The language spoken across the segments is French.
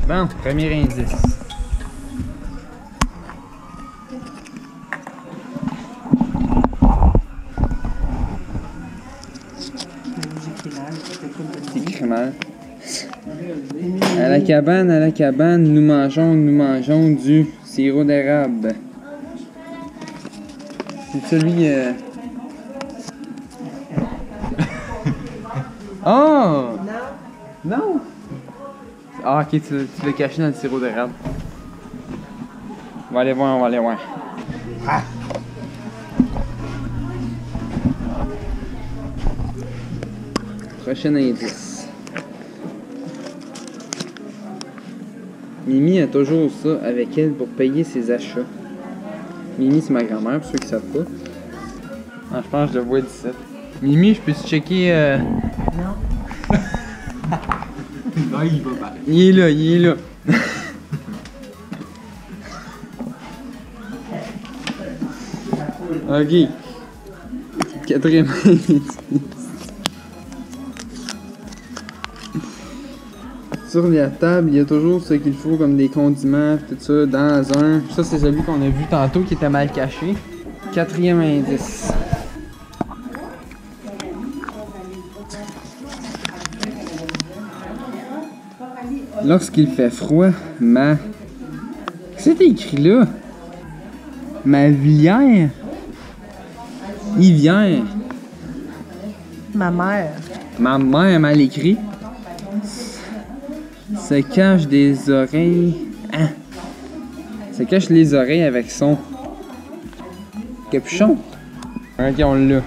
Bon, premier indice. C'est crémal. À la cabane, nous mangeons du sirop d'érable. C'est celui... Oh! Non! Ah, ok, tu l'as caché dans le sirop d'érable. On va aller voir. Ah. Prochain indice. Mimi a toujours ça avec elle pour payer ses achats. Mimi, c'est ma grand-mère, pour ceux qui savent pas. Ah, je pense que je le vois d'ici. Mimi, je peux-tu checker... Non. Non, il va pas. Il est là. Ok. Quatrième indice. Sur la table, il y a toujours ce qu'il faut comme des condiments, tout ça, dans un. Ça, c'est celui qu'on a vu tantôt qui était mal caché. Quatrième indice. Lorsqu'il fait froid, Qu'est-ce que c'est écrit là? Ma vilière? Hiver. Ma mère. Ma mère m'a écrit. Se cache des oreilles. Hein? Se cache les oreilles avec son capuchon. Ok, on l'a.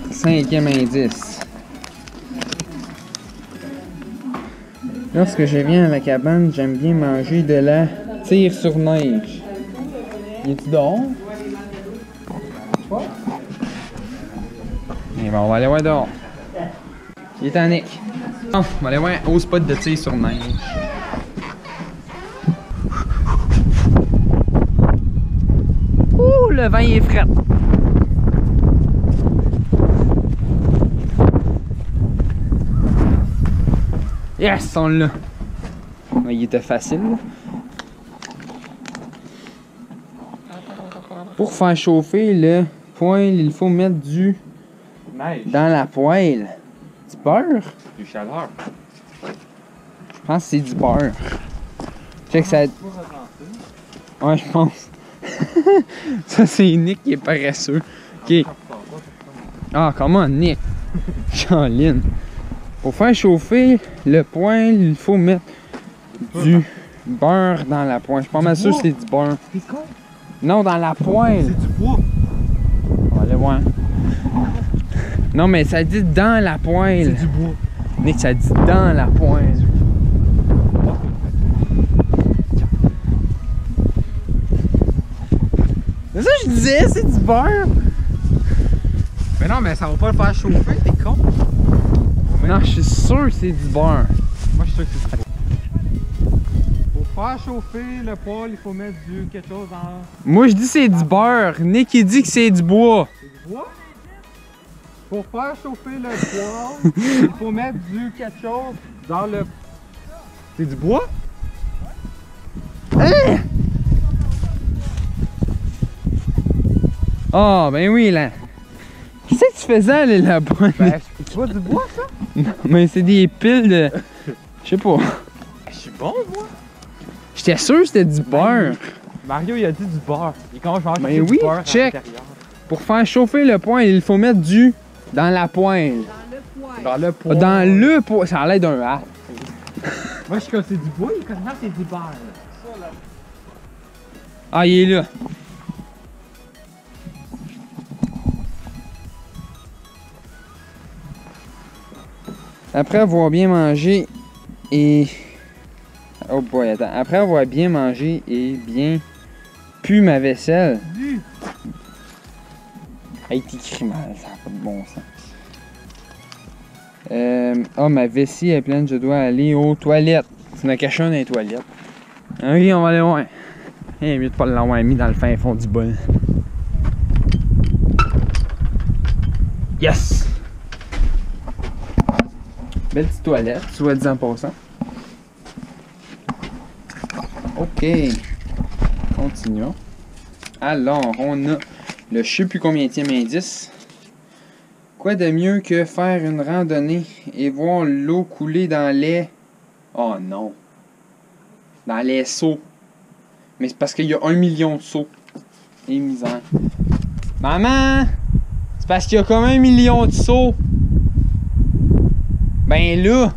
Cinquième indice. Lorsque je viens à la cabane, j'aime bien manger de la tire sur neige. Il est-tu dehors? Et bon, on va aller voir dehors. Il est en Nick. Bon, on va aller voir au spot de tir sur neige. Ouh, le vent est frais. Yes, on l'a. Il était facile. Pour faire chauffer le poêle, il faut mettre du Neige. dans la poêle. Du beurre? Du chaleur. Je pense que c'est du beurre. Check ça. Ouais, je pense. Ça, c'est Nick qui est paresseux. Ok. Ah, comment Nick? Chaline. Pour faire chauffer le poêle, il faut mettre du beurre dans la poêle. Je suis pas mal sûr que c'est du beurre. Non, dans la poêle. C'est du bois. On va aller voir. Non, mais ça dit dans la poêle. C'est du bois. Nick, ça dit dans la poêle. C'est ça que je disais, c'est du beurre. Mais non, mais ça va pas le faire chauffer, t'es con. Non, je suis sûr que c'est du beurre. Moi, je suis sûr que c'est du bois. Pour faire chauffer le poêle, il faut mettre quelque chose dans... Moi, je dis c'est du beurre. Nick, il dit que c'est du bois. C'est du bois? Pour faire chauffer le poêle, il faut mettre quelque chose dans le... C'est du bois? Hein? Ah, ben oui, là. Qu'est-ce que tu faisais aller là-bas? Ben, c'est pas du bois, ça? Non, mais c'est des piles de... Je sais pas. Je suis bon, moi. J'étais sûr que c'était du beurre. Mario, il a dit du beurre. Et quand je mange Ben du oui, beurre check. à l'intérieur. Pour faire chauffer le poêle, il faut mettre du... dans la poêle. Dans le poêle. Dans le poêle. Ça a l'air d'un A. Moi, je suis comme c'est du bois, il connaît c'est du beurre. Ah, il est là. Après avoir bien mangé et... Oh boy, attends. Après avoir bien mangé et bien pu ma vaisselle... Hey, t'écris mal, ça n'a pas de bon sens. Oh, ma vessie est pleine, je dois aller aux toilettes. Tu m'as caché un dans les toilettes. Ok, on va aller loin. Eh, mieux de pas l'avoir mis dans le fin fond du bol. Yes! Belle petite toilette, soit dit en passant. Ok. Continuons. Alors, on a le je sais plus combienième indice. Quoi de mieux que faire une randonnée et voir l'eau couler dans les... Oh non. Dans les seaux. Mais c'est parce qu'il y a 1 million de seaux. Et misère. Maman! C'est parce qu'il y a comme 1 million de seaux. Ben là!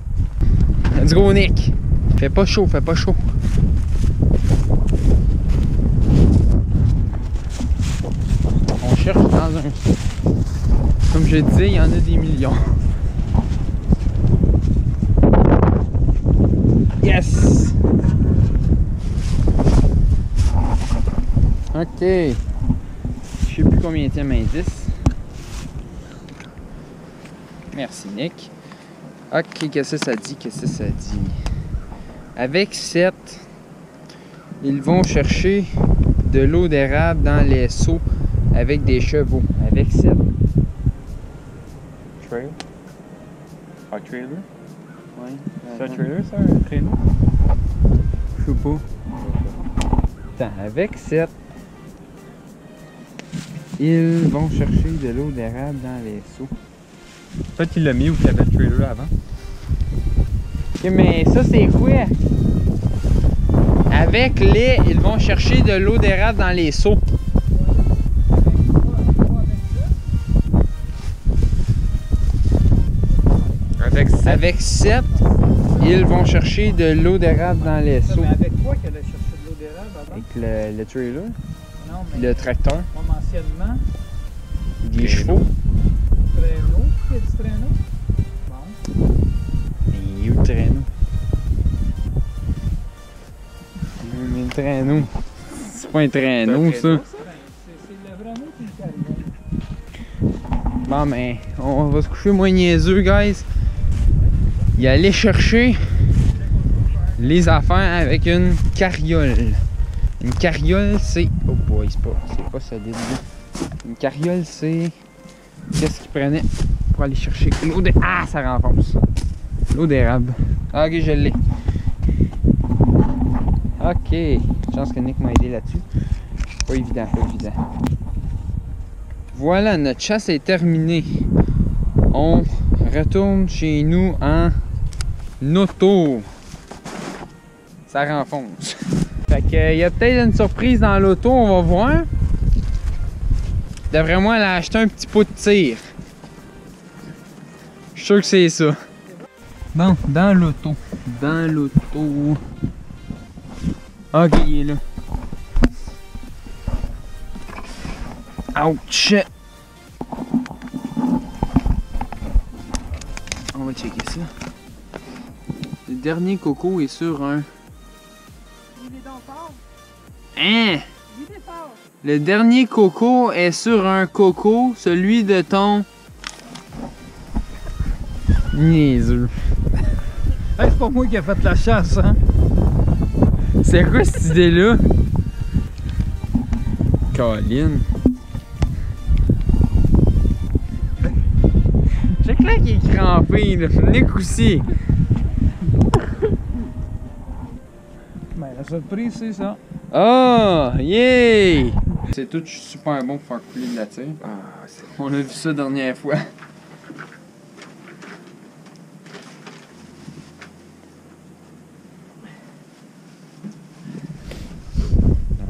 Let's go, Nick! Fais pas chaud, fais pas chaud. On cherche dans un... Comme je disais, il y en a des millions. Yes! Ok. Je sais plus combien de indice. Merci, Nick. Ok, qu'est-ce que ça dit? Qu'est-ce que ça dit? Avec 7, ils vont chercher de l'eau d'érable dans les seaux avec des chevaux. Avec 7. Trail? Un trailer? Ouais. C'est un trailer, ça? Un traîneau? Je sais pas. Attends, avec 7, ils vont chercher de l'eau d'érable dans les seaux. Peut-être qu'il l'a mis ou qu'il y avait le trailer avant. Ok, mais ça c'est quoi? Avec les, ils vont chercher de l'eau d'érable dans les seaux. Avec 7, ils vont chercher de l'eau d'érable dans les seaux. Mais avec quoi qu'elle a cherché de l'eau d'érable avant? Avec le trailer, Non, mais le tracteur, anciennement, des chevaux. traîneau, il y a du traîneau. Bon. Mais où le traîneau? Mais le traîneau. C'est pas un traîneau, ça. C'est le vrai mot qui est arrivé. Bon, ben, on va se coucher moins niaiseux, guys. Il allait chercher les affaires avec une carriole. Une carriole, c'est... Oh boy, c'est pas solide. Une carriole, c'est... Qu'est-ce qu'il prenait pour aller chercher l'eau de... Ah, ça renfonce. L'eau d'érable. Ah, ok, je l'ai. Ok. Chance que Nick m'a aidé là-dessus. Pas évident, pas évident. Voilà, notre chasse est terminée. On retourne chez nous en auto. Ça renfonce. Fait que, y a peut-être une surprise dans l'auto, on va voir. D'après moi, elle a acheté un petit pot de tir. Je suis sûr que c'est ça. Bon, dans l'auto. Dans l'auto. Ok, il est là. Ouch! On va checker ça. Le dernier coco est sur un... Il est donc fort. Hein? Il est fort. Le dernier coco est sur un coco, celui de ton... Niaiseux. Hey, c'est pas moi qui ai fait la chasse, hein? C'est quoi cette idée-là? Colin. Check là qui est crampé, là. Nick aussi. Ben, la surprise, c'est ça. Oh! Yeah! C'est tout super bon pour faire couler de la tire. On a vu ça la dernière fois.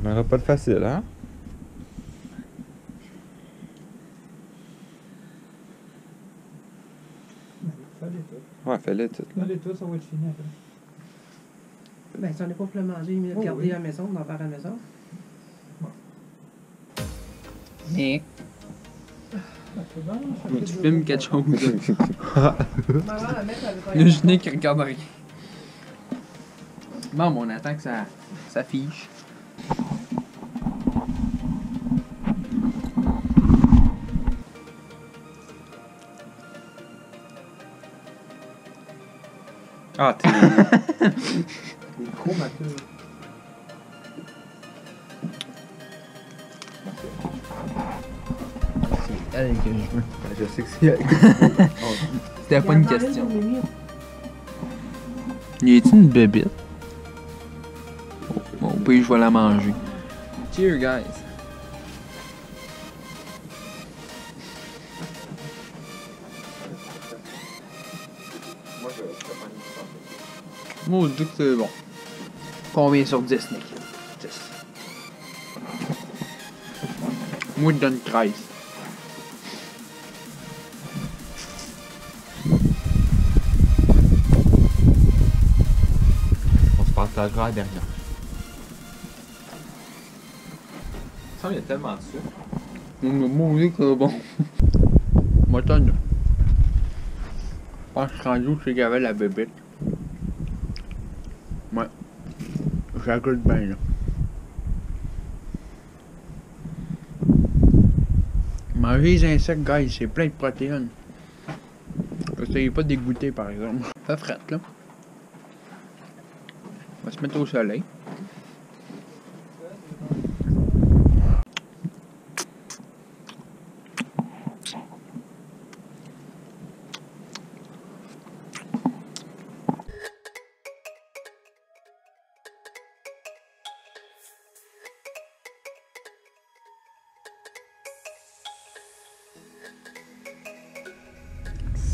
On n'aura pas de facile, hein? Fallait tout. Ouais, fais-le tout. Là. Fallait tout, ça va être fini après. Ben, si on n'est pas pour le manger, il est mieux de Oh, garder oui. à la maison, d'en faire à la maison. Nick, C'est bon, tu filmes quelque chose. Maman, la mettre avec Le genou qui regarde rien. Bon, on attend que ça fiche. Ah, t'es gros mature. C'est elle que je veux. Je sais que c'est... C'était pas une question. Y a-t-il une bébite? Oh, couper, je vais la manger. Cheers, guys! Moi, je fais pas une Moi, je dis que c'est bon. Combien sur 10, Nick? 10. Moi, je donne 13. On se partagera la dernière. Ça, il y a tellement de sucre. Moi, je dis que c'est bon. Moi, t'en ai. Je pense que je suis rendu où c'est qu'il y avait la bébête. Ouais. Ça goûte bien, là. Manger les insectes, guys, c'est plein de protéines. Essayez pas de dégoûter, par exemple. Ça fait frette, là. On va se mettre au soleil.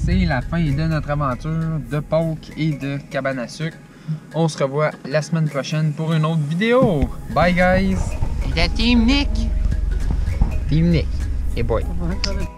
C'est la fin de notre aventure de poke et de cabane à sucre. On se revoit la semaine prochaine pour une autre vidéo. Bye guys! La Team Nick. Team Nick. Hey boy. On va faire le